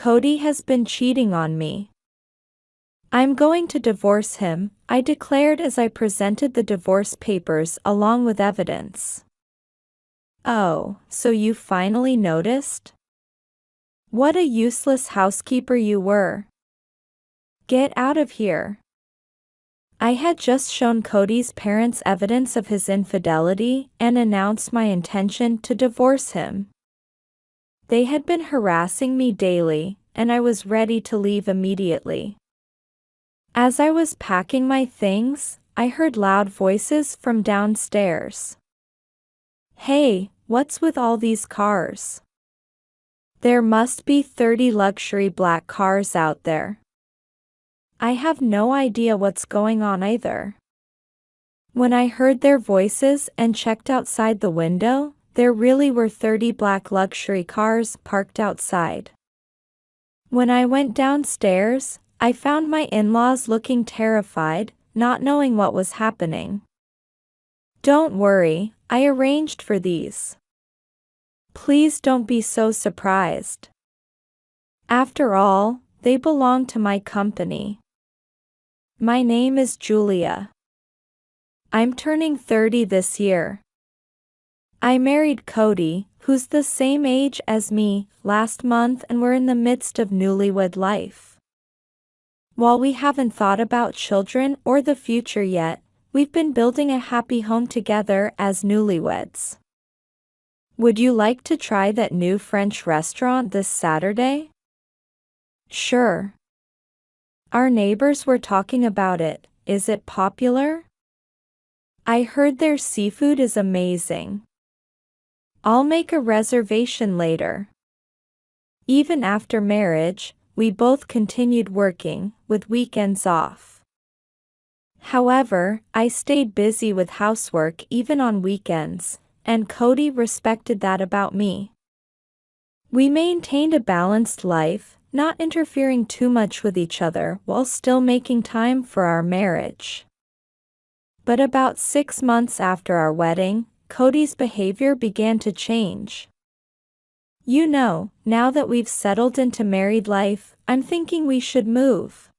Cody has been cheating on me. I'm going to divorce him, I declared as I presented the divorce papers along with evidence. Oh, so you finally noticed? What a useless housekeeper you were. Get out of here. I had just shown Cody's parents evidence of his infidelity and announced my intention to divorce him. They had been harassing me daily, and I was ready to leave immediately. As I was packing my things, I heard loud voices from downstairs. Hey, what's with all these cars? There must be 30 luxury black cars out there. I have no idea what's going on either. When I heard their voices and checked outside the window, there really were 30 black luxury cars parked outside. When I went downstairs, I found my in-laws looking terrified, not knowing what was happening. Don't worry, I arranged for these. Please don't be so surprised. After all, they belong to my company. My name is Julia. I'm turning 30 this year. I married Cody, who's the same age as me, last month, and we're in the midst of newlywed life. While we haven't thought about children or the future yet, we've been building a happy home together as newlyweds. Would you like to try that new French restaurant this Saturday? Sure. Our neighbors were talking about it. Is it popular? I heard their seafood is amazing. I'll make a reservation later. Even after marriage, we both continued working, with weekends off. However, I stayed busy with housework even on weekends, and Cody respected that about me. We maintained a balanced life, not interfering too much with each other while still making time for our marriage. But about 6 months after our wedding, Cody's behavior began to change. You know, now that we've settled into married life, I'm thinking we should move.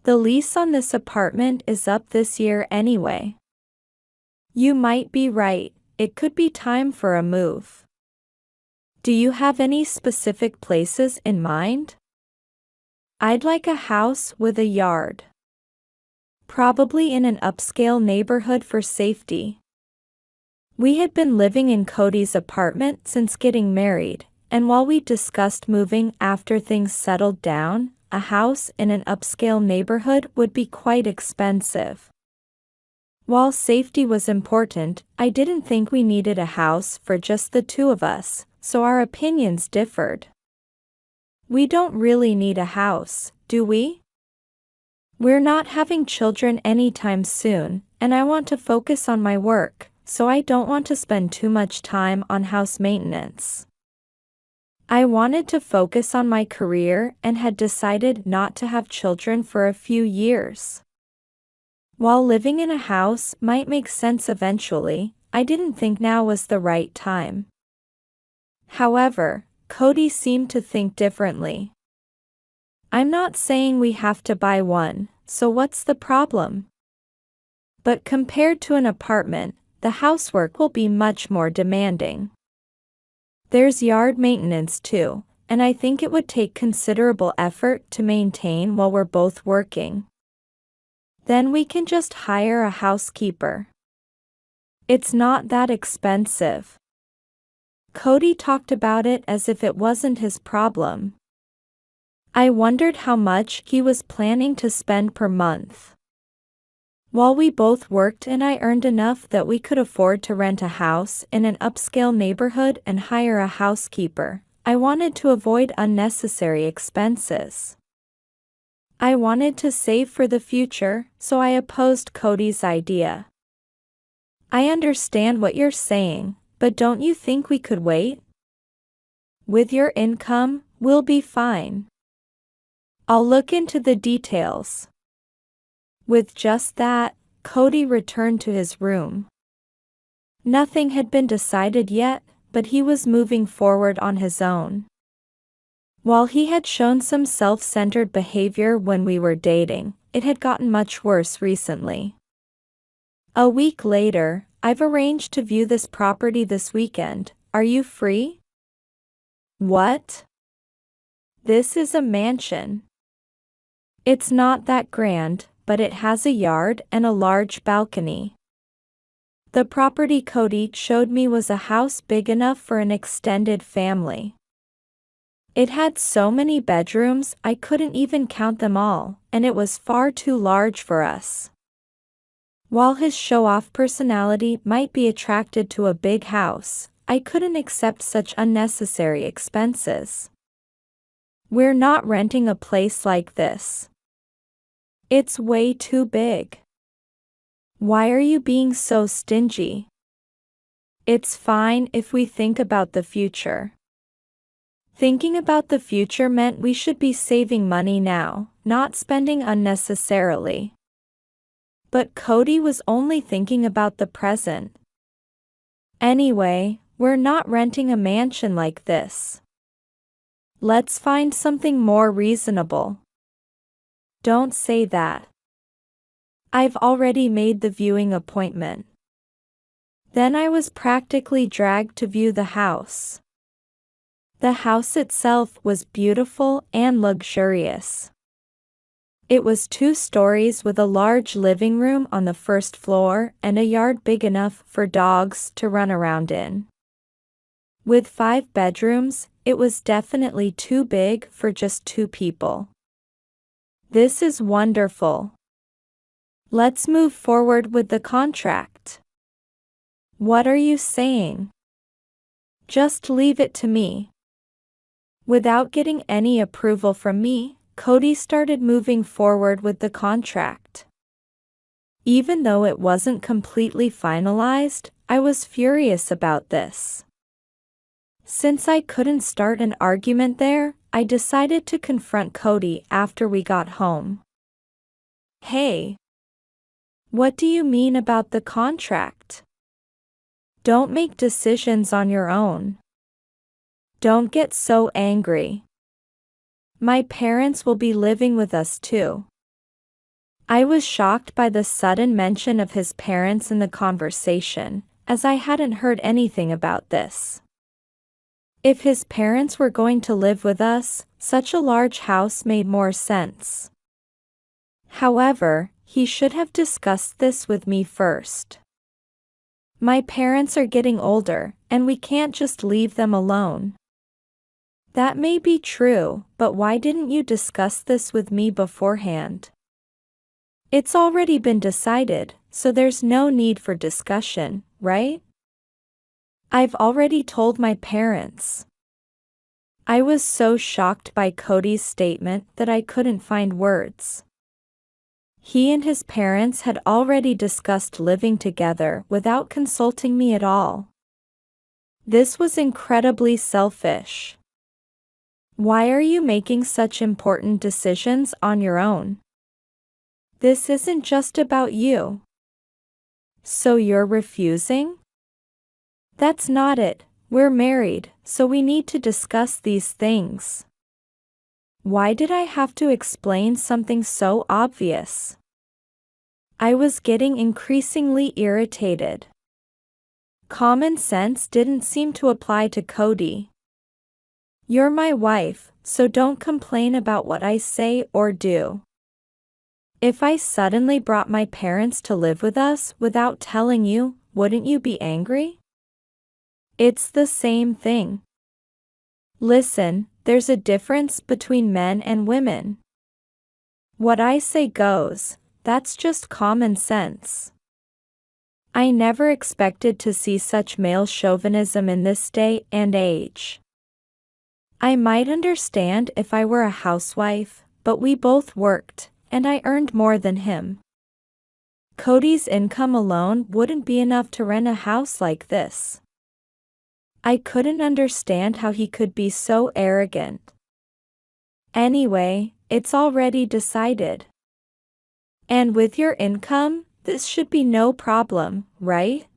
The lease on this apartment is up this year anyway. You might be right, it could be time for a move. Do you have any specific places in mind? I'd like a house with a yard. Probably in an upscale neighborhood for safety. We had been living in Cody's apartment since getting married, and while we discussed moving after things settled down, a house in an upscale neighborhood would be quite expensive. While safety was important, I didn't think we needed a house for just the two of us, so our opinions differed. We don't really need a house, do we? We're not having children anytime soon, and I want to focus on my work, so I don't want to spend too much time on house maintenance. I wanted to focus on my career and had decided not to have children for a few years. While living in a house might make sense eventually, I didn't think now was the right time. However, Cody seemed to think differently. I'm not saying we have to buy one, so what's the problem? But compared to an apartment, the housework will be much more demanding. There's yard maintenance too, and I think it would take considerable effort to maintain while we're both working. Then we can just hire a housekeeper. It's not that expensive. Cody talked about it as if it wasn't his problem. I wondered how much he was planning to spend per month. While we both worked and I earned enough that we could afford to rent a house in an upscale neighborhood and hire a housekeeper, I wanted to avoid unnecessary expenses. I wanted to save for the future, so I opposed Cody's idea. I understand what you're saying, but don't you think we could wait? With your income, we'll be fine. I'll look into the details. With just that, Cody returned to his room. Nothing had been decided yet, but he was moving forward on his own. While he had shown some self-centered behavior when we were dating, it had gotten much worse recently. A week later, I've arranged to view this property this weekend. Are you free? What? This is a mansion. It's not that grand, but it has a yard and a large balcony. The property Cody showed me was a house big enough for an extended family. It had so many bedrooms I couldn't even count them all, and it was far too large for us. While his show-off personality might be attracted to a big house, I couldn't accept such unnecessary expenses. We're not renting a place like this. It's way too big. Why are you being so stingy? It's fine if we think about the future. Thinking about the future meant we should be saving money now, not spending unnecessarily. But Cody was only thinking about the present. Anyway, we're not renting a mansion like this. Let's find something more reasonable. Don't say that. I've already made the viewing appointment. Then I was practically dragged to view the house. The house itself was beautiful and luxurious. It was 2 stories with a large living room on the first floor and a yard big enough for dogs to run around in. With 5 bedrooms, it was definitely too big for just 2 people. This is wonderful. Let's move forward with the contract. What are you saying? Just leave it to me. Without getting any approval from me, Cody started moving forward with the contract. Even though it wasn't completely finalized, I was furious about this. Since I couldn't start an argument there, I decided to confront Cody after we got home. Hey! What do you mean about the contract? Don't make decisions on your own. Don't get so angry. My parents will be living with us too. I was shocked by the sudden mention of his parents in the conversation, as I hadn't heard anything about this. If his parents were going to live with us, such a large house made more sense. However, he should have discussed this with me first. My parents are getting older, and we can't just leave them alone. That may be true, but why didn't you discuss this with me beforehand? It's already been decided, so there's no need for discussion, right? I've already told my parents. I was so shocked by Cody's statement that I couldn't find words. He and his parents had already discussed living together without consulting me at all. This was incredibly selfish. Why are you making such important decisions on your own? This isn't just about you. So you're refusing? That's not it. We're married, so we need to discuss these things. Why did I have to explain something so obvious? I was getting increasingly irritated. Common sense didn't seem to apply to Cody. You're my wife, so don't complain about what I say or do. If I suddenly brought my parents to live with us without telling you, wouldn't you be angry? It's the same thing. Listen, there's a difference between men and women. What I say goes, that's just common sense. I never expected to see such male chauvinism in this day and age. I might understand if I were a housewife, but we both worked, and I earned more than him. Cody's income alone wouldn't be enough to rent a house like this. I couldn't understand how he could be so arrogant. Anyway, it's already decided. And with your income, this should be no problem, right?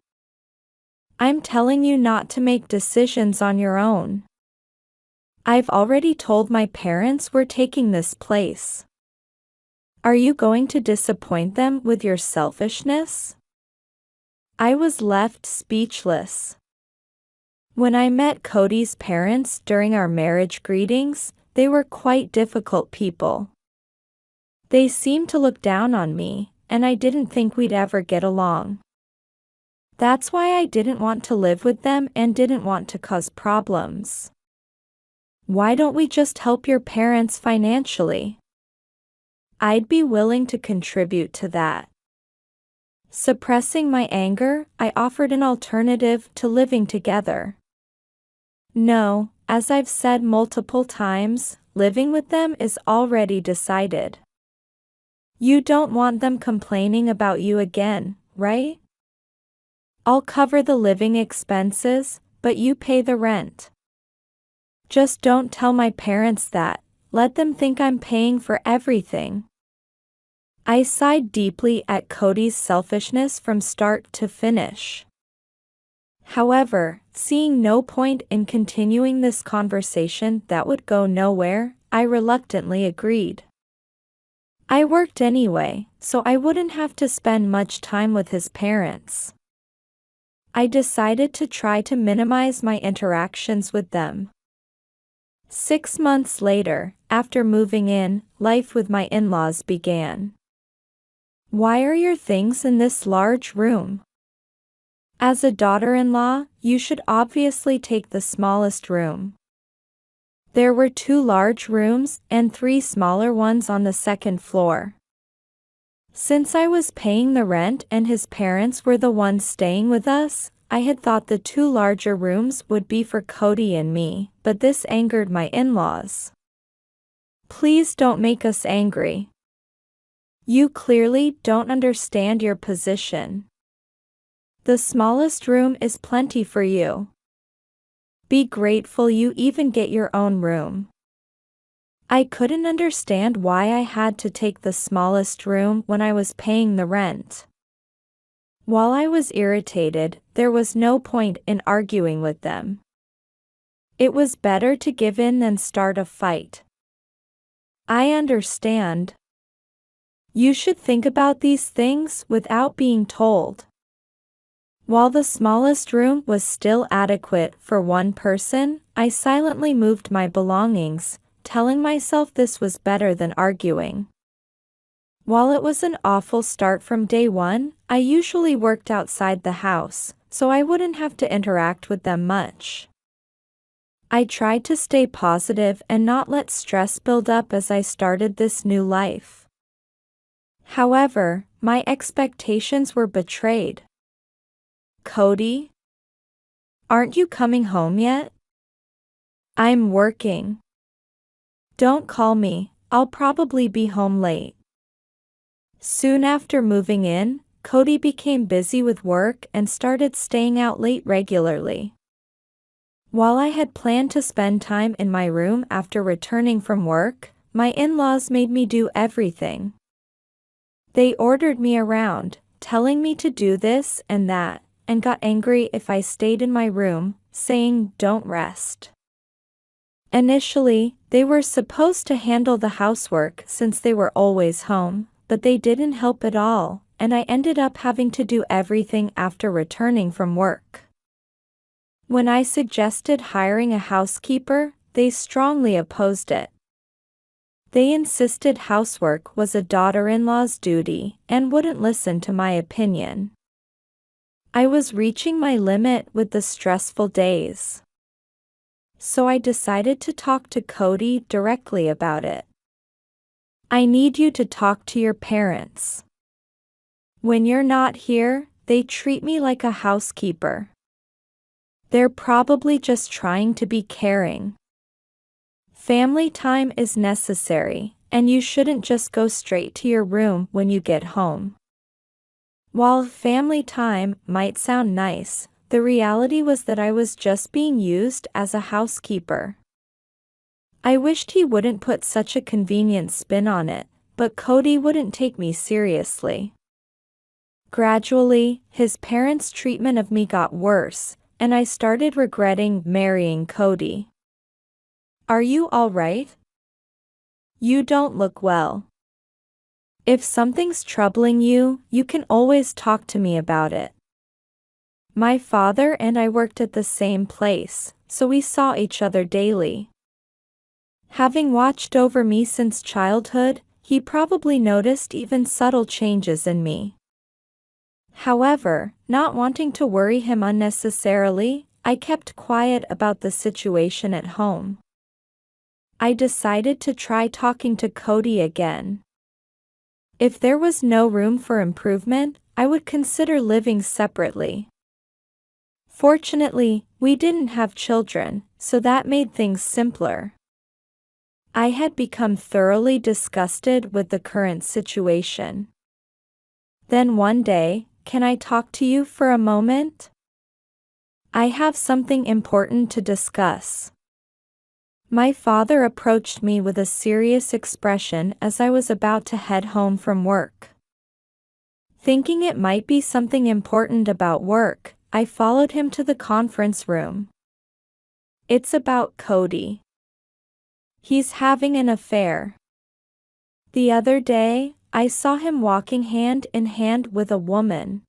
I'm telling you not to make decisions on your own. I've already told my parents we're taking this place. Are you going to disappoint them with your selfishness? I was left speechless. When I met Cody's parents during our marriage greetings, they were quite difficult people. They seemed to look down on me, and I didn't think we'd ever get along. That's why I didn't want to live with them and didn't want to cause problems. Why don't we just help your parents financially? I'd be willing to contribute to that. Suppressing my anger, I offered an alternative to living together. No, as I've said multiple times, living with them is already decided. You don't want them complaining about you again, right? I'll cover the living expenses, but you pay the rent. Just don't tell my parents that. Let them think I'm paying for everything. I sighed deeply at Cody's selfishness from start to finish. However, seeing no point in continuing this conversation that would go nowhere, I reluctantly agreed. I worked anyway, so I wouldn't have to spend much time with his parents. I decided to try to minimize my interactions with them. 6 months later, after moving in, life with my in-laws began. Why are your things in this large room? As a daughter-in-law, you should obviously take the smallest room. There were 2 large rooms and 3 smaller ones on the second floor. Since I was paying the rent and his parents were the ones staying with us, I had thought the 2 larger rooms would be for Cody and me, but this angered my in-laws. Please don't make us angry. You clearly don't understand your position. The smallest room is plenty for you. Be grateful you even get your own room. I couldn't understand why I had to take the smallest room when I was paying the rent. While I was irritated, there was no point in arguing with them. It was better to give in than start a fight. I understand. You should think about these things without being told. While the smallest room was still adequate for one person, I silently moved my belongings, telling myself this was better than arguing. While it was an awful start from day one, I usually worked outside the house, so I wouldn't have to interact with them much. I tried to stay positive and not let stress build up as I started this new life. However, my expectations were betrayed. Cody? Aren't you coming home yet? I'm working. Don't call me, I'll probably be home late. Soon after moving in, Cody became busy with work and started staying out late regularly. While I had planned to spend time in my room after returning from work, my in-laws made me do everything. They ordered me around, telling me to do this and that, and got angry if I stayed in my room, saying, "Don't rest." Initially, they were supposed to handle the housework since they were always home, but they didn't help at all, and I ended up having to do everything after returning from work. When I suggested hiring a housekeeper, they strongly opposed it. They insisted housework was a daughter-in-law's duty and wouldn't listen to my opinion. I was reaching my limit with the stressful days. So I decided to talk to Cody directly about it. I need you to talk to your parents. When you're not here, they treat me like a housekeeper. They're probably just trying to be caring. Family time is necessary, and you shouldn't just go straight to your room when you get home. While family time might sound nice, the reality was that I was just being used as a housekeeper. I wished he wouldn't put such a convenient spin on it, but Cody wouldn't take me seriously. Gradually, his parents' treatment of me got worse, and I started regretting marrying Cody. Are you all right? You don't look well. If something's troubling you, you can always talk to me about it. My father and I worked at the same place, so we saw each other daily. Having watched over me since childhood, he probably noticed even subtle changes in me. However, not wanting to worry him unnecessarily, I kept quiet about the situation at home. I decided to try talking to Cody again. If there was no room for improvement, I would consider living separately. Fortunately, we didn't have children, so that made things simpler. I had become thoroughly disgusted with the current situation. Then one day, "Can I talk to you for a moment? I have something important to discuss." My father approached me with a serious expression as I was about to head home from work. Thinking it might be something important about work, I followed him to the conference room. "It's about Cody. He's having an affair. The other day, I saw him walking hand in hand with a woman."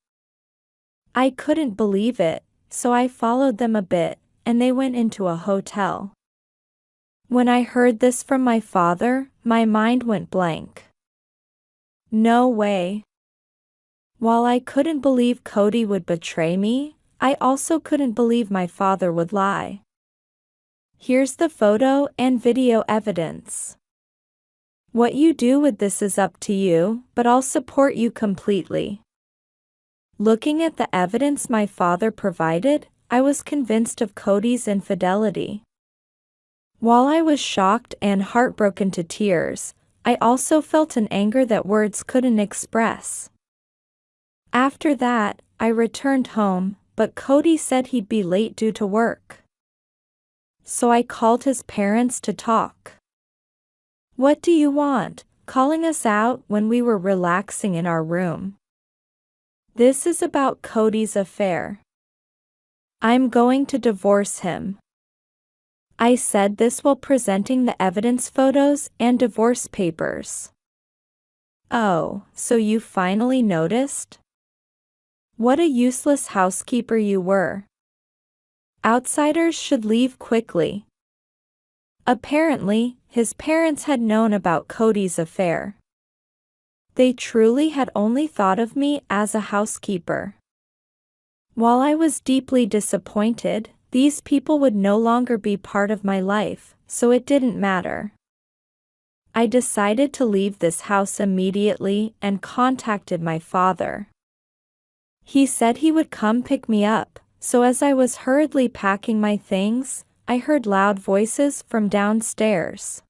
I couldn't believe it, so I followed them a bit, and they went into a hotel. When I heard this from my father, my mind went blank. No way. While I couldn't believe Cody would betray me, I also couldn't believe my father would lie. Here's the photo and video evidence. What you do with this is up to you, but I'll support you completely. Looking at the evidence my father provided, I was convinced of Cody's infidelity. While I was shocked and heartbroken to tears, I also felt an anger that words couldn't express. After that, I returned home, but Cody said he'd be late due to work. So I called his parents to talk. "What do you want?" calling us out when we were relaxing in our room. "This is about Cody's affair. I'm going to divorce him." I said this while presenting the evidence photos and divorce papers. "Oh, so you finally noticed? What a useless housekeeper you were. Outsiders should leave quickly." Apparently, his parents had known about Cody's affair. They truly had only thought of me as a housekeeper. While I was deeply disappointed, these people would no longer be part of my life, so it didn't matter. I decided to leave this house immediately and contacted my father. He said he would come pick me up, so as I was hurriedly packing my things, I heard loud voices from downstairs.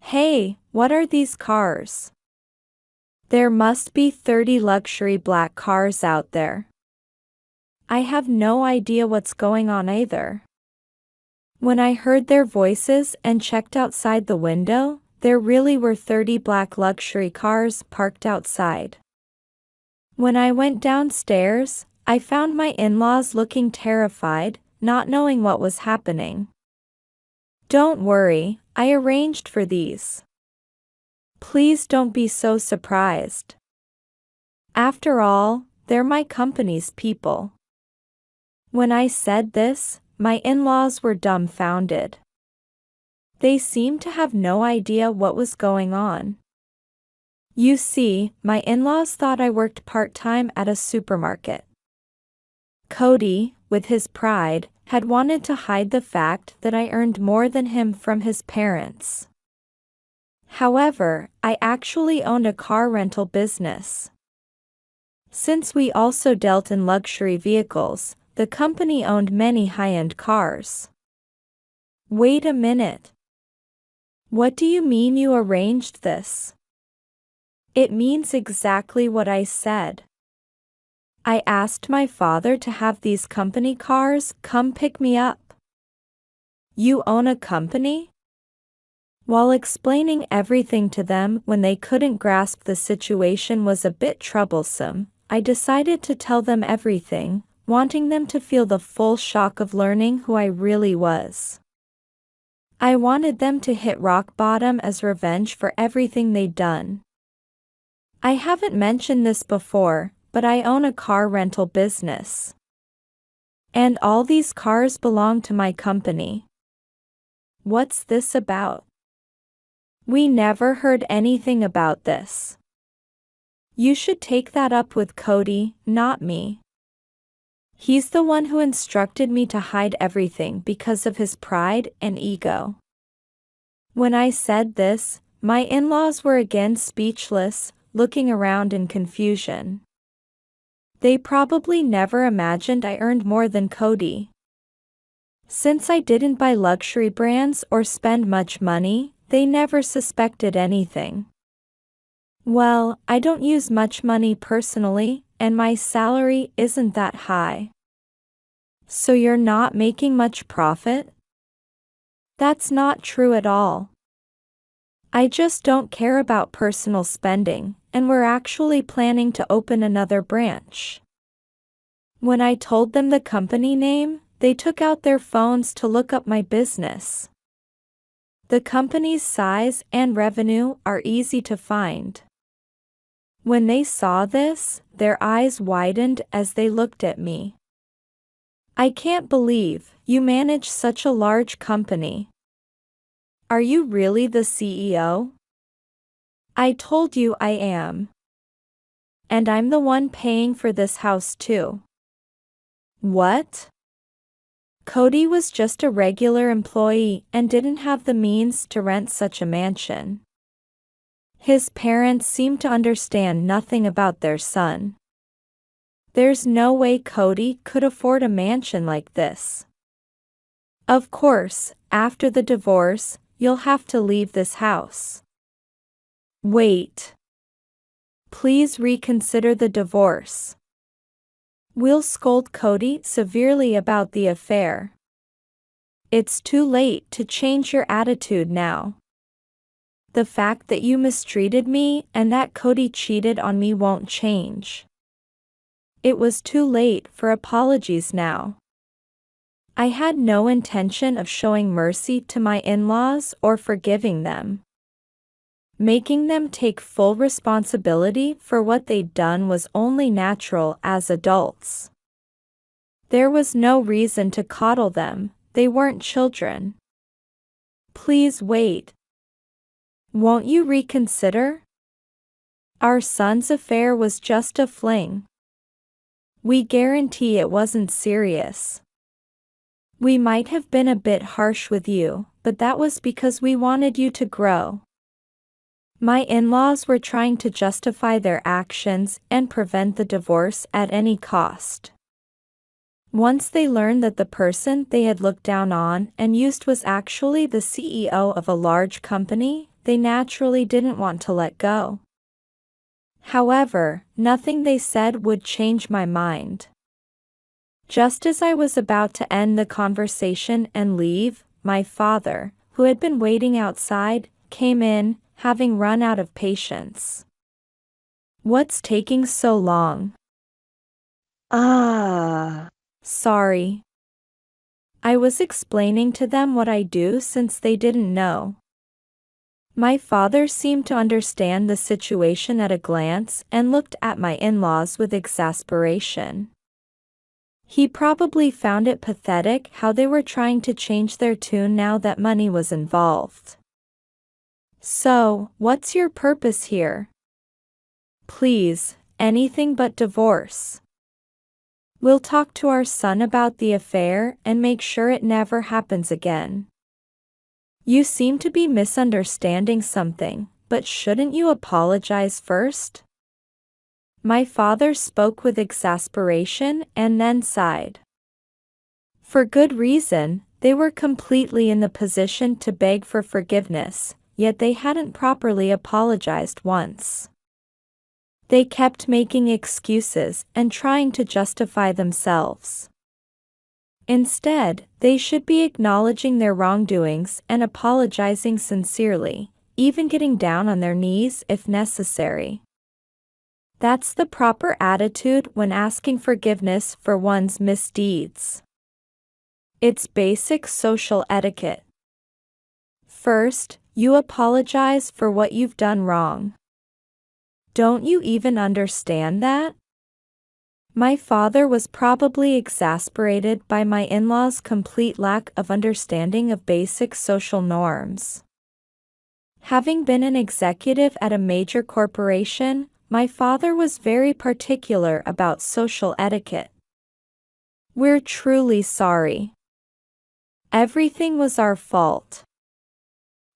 "Hey, what are these cars? There must be 30 luxury black cars out there. I have no idea what's going on either." When I heard their voices and checked outside the window, there really were 30 black luxury cars parked outside. When I went downstairs, I found my in-laws looking terrified, not knowing what was happening. "Don't worry, I arranged for these. Please don't be so surprised. After all, they're my company's people." When I said this, my in-laws were dumbfounded. They seemed to have no idea what was going on. You see, my in-laws thought I worked part-time at a supermarket. Cody, with his pride, had wanted to hide the fact that I earned more than him from his parents. However, I actually owned a car rental business. Since we also dealt in luxury vehicles, the company owned many high-end cars. Wait a minute. What do you mean you arranged this? It means exactly what I said. I asked my father to have these company cars come pick me up. You own a company? While explaining everything to them when they couldn't grasp the situation was a bit troublesome, I decided to tell them everything, wanting them to feel the full shock of learning who I really was. I wanted them to hit rock bottom as revenge for everything they'd done. I haven't mentioned this before, but I own a car rental business. And all these cars belong to my company. What's this about? We never heard anything about this. You should take that up with Cody, not me. He's the one who instructed me to hide everything because of his pride and ego. When I said this, my in-laws were again speechless, looking around in confusion. They probably never imagined I earned more than Cody. Since I didn't buy luxury brands or spend much money, they never suspected anything. Well, I don't use much money personally, and my salary isn't that high. So you're not making much profit? That's not true at all. I just don't care about personal spending, and we're actually planning to open another branch. When I told them the company name, they took out their phones to look up my business. The company's size and revenue are easy to find. When they saw this, their eyes widened as they looked at me. I can't believe you manage such a large company. Are you really the CEO? I told you I am. And I'm the one paying for this house too. What? Cody was just a regular employee and didn't have the means to rent such a mansion. His parents seemed to understand nothing about their son. There's no way Cody could afford a mansion like this. Of course, after the divorce, you'll have to leave this house. Wait. Please reconsider the divorce. We'll scold Cody severely about the affair. It's too late to change your attitude now. The fact that you mistreated me and that Cody cheated on me won't change. It was too late for apologies now. I had no intention of showing mercy to my in-laws or forgiving them. Making them take full responsibility for what they'd done was only natural as adults. There was no reason to coddle them, they weren't children. Please wait. Won't you reconsider? Our son's affair was just a fling. We guarantee it wasn't serious. We might have been a bit harsh with you, but that was because we wanted you to grow. My in-laws were trying to justify their actions and prevent the divorce at any cost. Once they learned that the person they had looked down on and used was actually the CEO of a large company, they naturally didn't want to let go. However, nothing they said would change my mind. Just as I was about to end the conversation and leave, my father, who had been waiting outside, came in, having run out of patience. What's taking so long? Sorry. I was explaining to them what I do since they didn't know. My father seemed to understand the situation at a glance and looked at my in-laws with exasperation. He probably found it pathetic how they were trying to change their tune now that money was involved. So, what's your purpose here? Please, anything but divorce. We'll talk to our son about the affair and make sure it never happens again. You seem to be misunderstanding something, but shouldn't you apologize first? My father spoke with exasperation and then sighed. For good reason, they were completely in the position to beg for forgiveness, yet they hadn't properly apologized once. They kept making excuses and trying to justify themselves. Instead, they should be acknowledging their wrongdoings and apologizing sincerely, even getting down on their knees if necessary. That's the proper attitude when asking forgiveness for one's misdeeds. It's basic social etiquette. First, you apologize for what you've done wrong. Don't you even understand that? My father was probably exasperated by my in-laws' complete lack of understanding of basic social norms. Having been an executive at a major corporation, my father was very particular about social etiquette. We're truly sorry. Everything was our fault.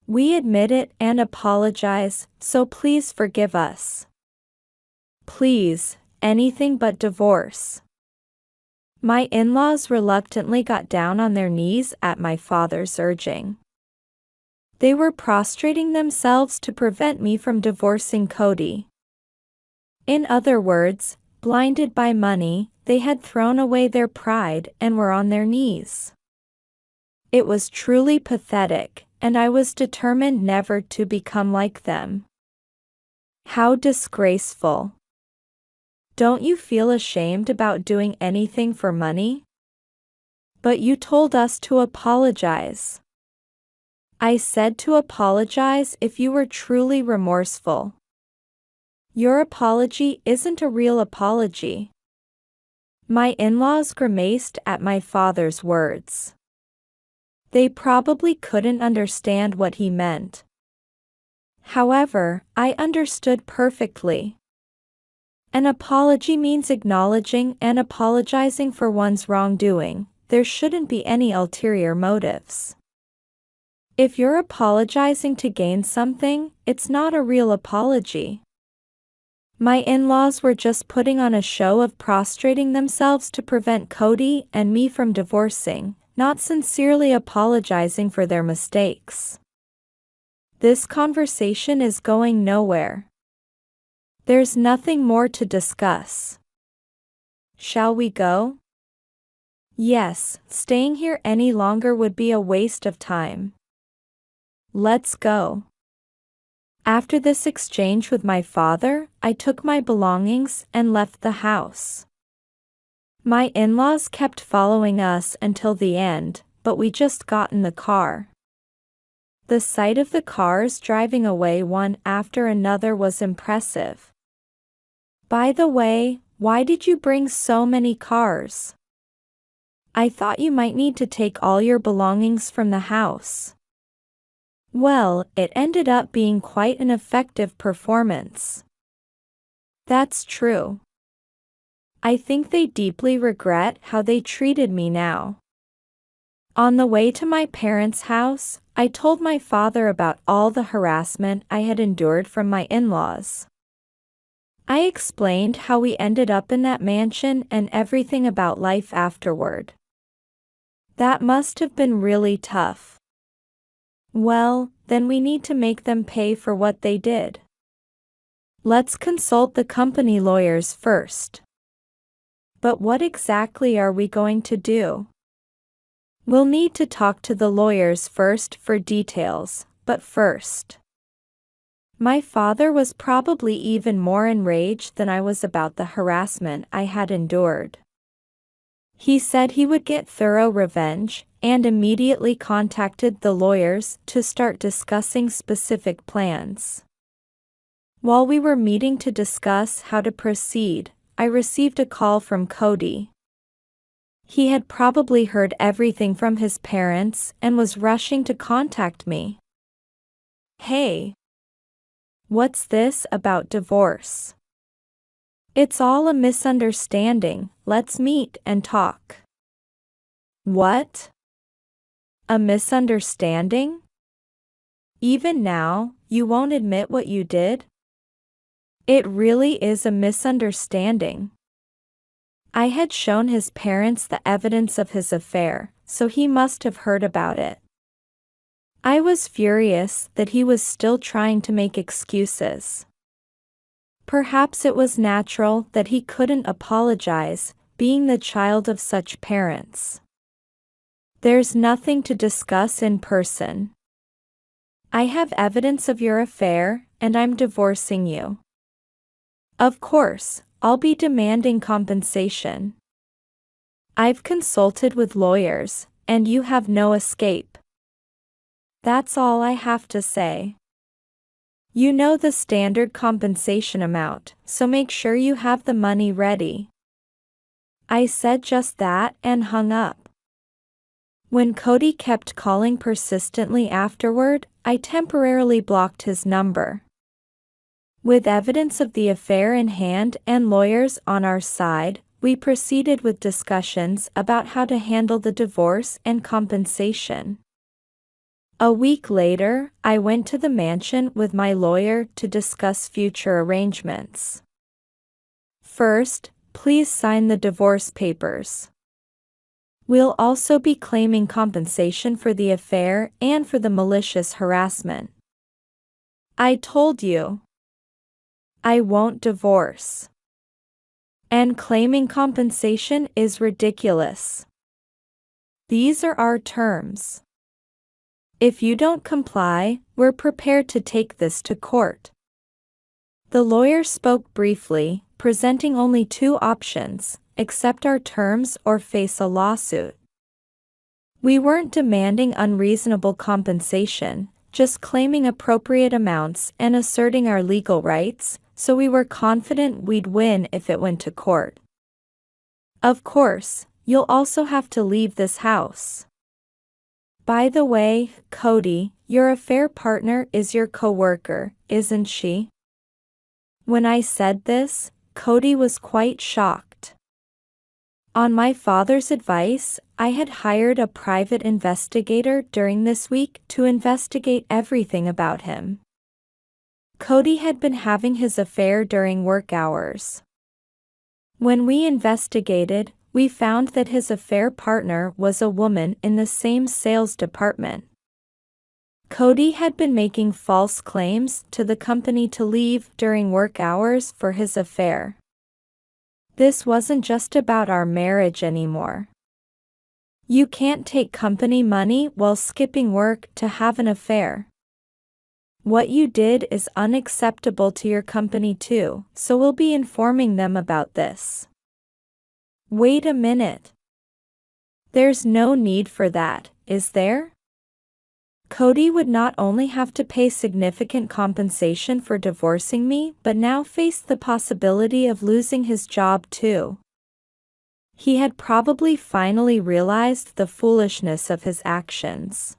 We admit it and apologize, so please forgive us. Please, anything but divorce. My in-laws reluctantly got down on their knees at my father's urging. They were prostrating themselves to prevent me from divorcing Cody. In other words, blinded by money, they had thrown away their pride and were on their knees. It was truly pathetic, and I was determined never to become like them. How disgraceful. Don't you feel ashamed about doing anything for money? But you told us to apologize. I said to apologize if you were truly remorseful. Your apology isn't a real apology. My in-laws grimaced at my father's words. They probably couldn't understand what he meant. However, I understood perfectly. An apology means acknowledging and apologizing for one's wrongdoing. There shouldn't be any ulterior motives. If you're apologizing to gain something, it's not a real apology. My in-laws were just putting on a show of prostrating themselves to prevent Cody and me from divorcing, not sincerely apologizing for their mistakes. This conversation is going nowhere. There's nothing more to discuss. Shall we go? Yes, staying here any longer would be a waste of time. Let's go. After this exchange with my father, I took my belongings and left the house. My in-laws kept following us until the end, but we just got in the car. The sight of the cars driving away one after another was impressive. By the way, why did you bring so many cars? I thought you might need to take all your belongings from the house. Well, it ended up being quite an effective performance. That's true. I think they deeply regret how they treated me now. On the way to my parents' house, I told my father about all the harassment I had endured from my in-laws. I explained how we ended up in that mansion and everything about life afterward. That must have been really tough. Well, then we need to make them pay for what they did. Let's consult the company lawyers first. But what exactly are we going to do? We'll need to talk to the lawyers first for details, but first. My father was probably even more enraged than I was about the harassment I had endured. He said he would get thorough revenge, and immediately contacted the lawyers to start discussing specific plans. While we were meeting to discuss how to proceed, I received a call from Cody. He had probably heard everything from his parents and was rushing to contact me. Hey! What's this about divorce? It's all a misunderstanding, let's meet and talk. What? A misunderstanding? Even now, you won't admit what you did? It really is a misunderstanding. I had shown his parents the evidence of his affair, so he must have heard about it. I was furious that he was still trying to make excuses. Perhaps it was natural that he couldn't apologize, being the child of such parents. There's nothing to discuss in person. I have evidence of your affair, and I'm divorcing you. Of course, I'll be demanding compensation. I've consulted with lawyers, and you have no escape. That's all I have to say. You know the standard compensation amount, so make sure you have the money ready. I said just that and hung up. When Cody kept calling persistently afterward, I temporarily blocked his number. With evidence of the affair in hand and lawyers on our side, we proceeded with discussions about how to handle the divorce and compensation. A week later, I went to the mansion with my lawyer to discuss future arrangements. First, please sign the divorce papers. We'll also be claiming compensation for the affair and for the malicious harassment. I told you. I won't divorce. And claiming compensation is ridiculous. These are our terms. If you don't comply, we're prepared to take this to court. The lawyer spoke briefly, presenting only two options: accept our terms or face a lawsuit. We weren't demanding unreasonable compensation, just claiming appropriate amounts and asserting our legal rights, so we were confident we'd win if it went to court. Of course, you'll also have to leave this house. By the way, Cody, your affair partner is your coworker, isn't she? When I said this, Cody was quite shocked. On my father's advice, I had hired a private investigator during this week to investigate everything about him. Cody had been having his affair during work hours. When we investigated, we found that his affair partner was a woman in the same sales department. Cody had been making false claims to the company to leave during work hours for his affair. This wasn't just about our marriage anymore. You can't take company money while skipping work to have an affair. What you did is unacceptable to your company too, so we'll be informing them about this. Wait a minute. There's no need for that, is there? Cody would not only have to pay significant compensation for divorcing me, but now faced the possibility of losing his job too. He had probably finally realized the foolishness of his actions.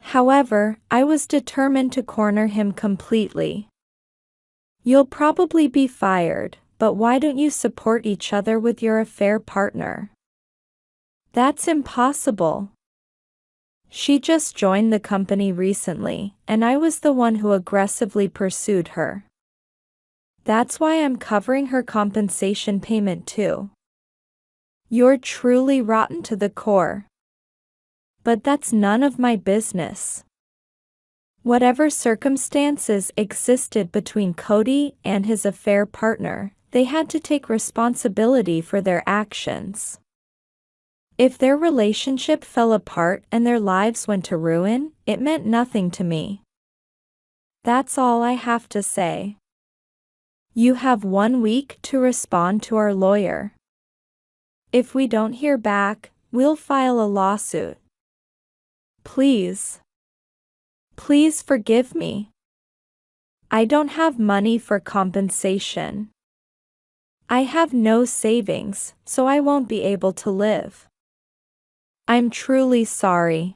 However, I was determined to corner him completely. You'll probably be fired, but why don't you support each other with your affair partner? That's impossible. She just joined the company recently, and I was the one who aggressively pursued her. That's why I'm covering her compensation payment too. You're truly rotten to the core. But that's none of my business. Whatever circumstances existed between Cody and his affair partner, they had to take responsibility for their actions. If their relationship fell apart and their lives went to ruin, it meant nothing to me. That's all I have to say. You have 1 week to respond to our lawyer. If we don't hear back, we'll file a lawsuit. Please. Please forgive me. I don't have money for compensation. I have no savings, so I won't be able to live. I'm truly sorry.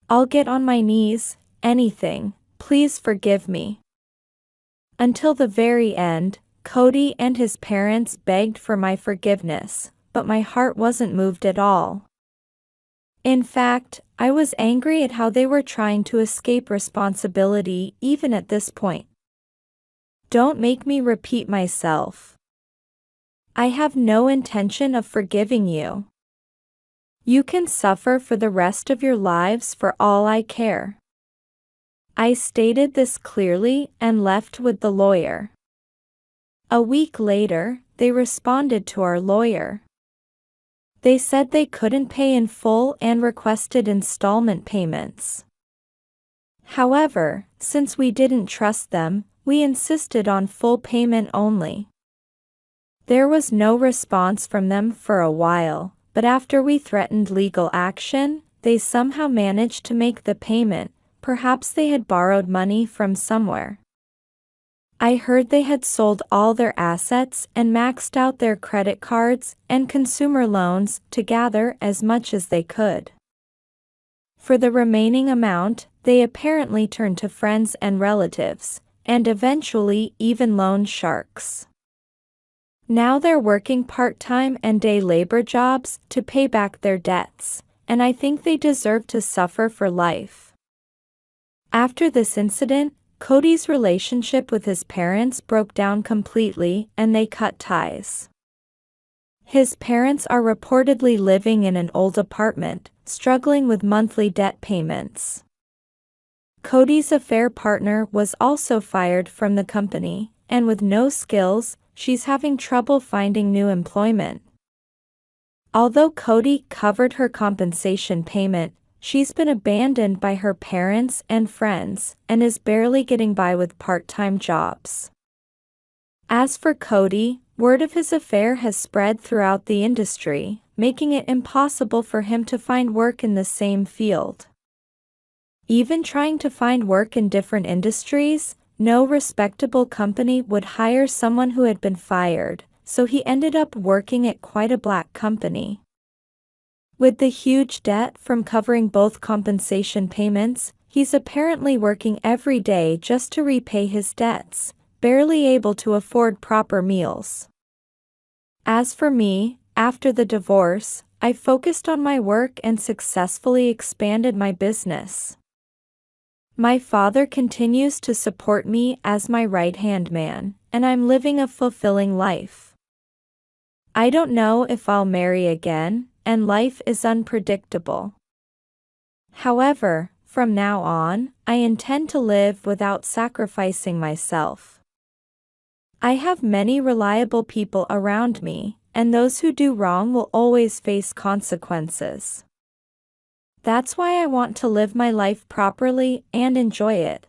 I'll get on my knees, anything, please forgive me. Until the very end, Cody and his parents begged for my forgiveness, but my heart wasn't moved at all. In fact, I was angry at how they were trying to escape responsibility even at this point. Don't make me repeat myself. I have no intention of forgiving you. You can suffer for the rest of your lives for all I care. I stated this clearly and left with the lawyer. A week later, they responded to our lawyer. They said they couldn't pay in full and requested installment payments. However, since we didn't trust them, we insisted on full payment only. There was no response from them for a while, but after we threatened legal action, they somehow managed to make the payment. Perhaps they had borrowed money from somewhere. I heard they had sold all their assets and maxed out their credit cards and consumer loans to gather as much as they could. For the remaining amount, they apparently turned to friends and relatives, and eventually even loan sharks. Now they're working part-time and day labor jobs to pay back their debts, and I think they deserve to suffer for life. After this incident, Cody's relationship with his parents broke down completely and they cut ties. His parents are reportedly living in an old apartment, struggling with monthly debt payments. Cody's affair partner was also fired from the company, and with no skills, she's having trouble finding new employment. Although Cody covered her compensation payment, she's been abandoned by her parents and friends and is barely getting by with part-time jobs. As for Cody, word of his affair has spread throughout the industry, making it impossible for him to find work in the same field. Even trying to find work in different industries, no respectable company would hire someone who had been fired, so he ended up working at quite a black company. With the huge debt from covering both compensation payments, he's apparently working every day just to repay his debts, barely able to afford proper meals. As for me, after the divorce, I focused on my work and successfully expanded my business. My father continues to support me as my right-hand man, and I'm living a fulfilling life. I don't know if I'll marry again, and life is unpredictable. However, from now on, I intend to live without sacrificing myself. I have many reliable people around me, and those who do wrong will always face consequences. That's why I want to live my life properly and enjoy it.